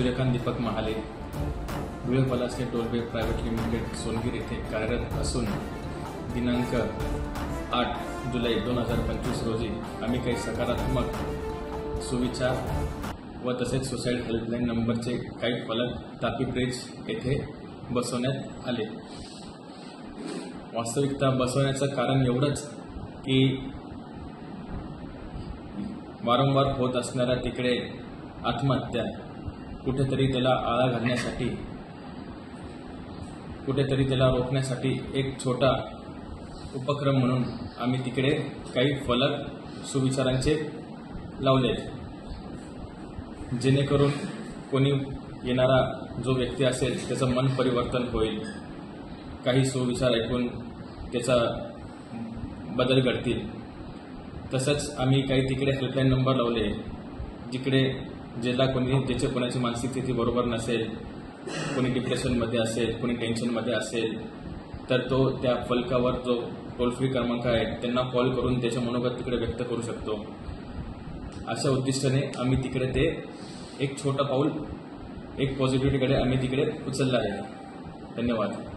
सूर्यकांत दीपक महाले, धुळे पलासके tollway private limited Songir येथे कार्यरत असून दिनांक 8 जुलै 2025 रोजी आम्ही काही सकारात्मक सुविचार व तसेच सुसाईड हेल्पलाईन नंबरचे काही फलक तापी ब्रिज येथे बसवण्यात आले। वास्तविकता बसवण्याचं कारण एवढंच की वारंवार होत असणाऱ्या तिकडे आत्महत्या कुठेतरी त्याला आळा घालण्यासाठी, कुठेतरी त्याला रोखण्यासाठी एक छोटा उपक्रम म्हणून आम्ही तिकडे काही फलक सुविचारांचे लावले, जेणेकरून कोणी येणारा जो व्यक्ती असेल त्याचं मन परिवर्तन होईल, काही सुविचार ऐकून त्याचा बदल घडतील। तसंच आम्ही काही तिकडे हेल्पलाईन नंबर लावले, जिकडे ज्याला ज्याची कोणाची मानसिक स्थिती बरोबर नसेल, कोणी डिप्रेशनमध्ये असेल, कोणी टेन्शनमध्ये असेल, तर तो त्या फलकावर जो टोल फ्री क्रमांक आहे त्यांना कॉल करून त्याचे मनोगत तिकडे व्यक्त करू शकतो। अशा उद्दिष्टाने आम्ही तिकडे ते एक छोटं पाऊल, एक पॉझिटिव्हिटीकडे आम्ही तिकडे उचललं आहे। धन्यवाद।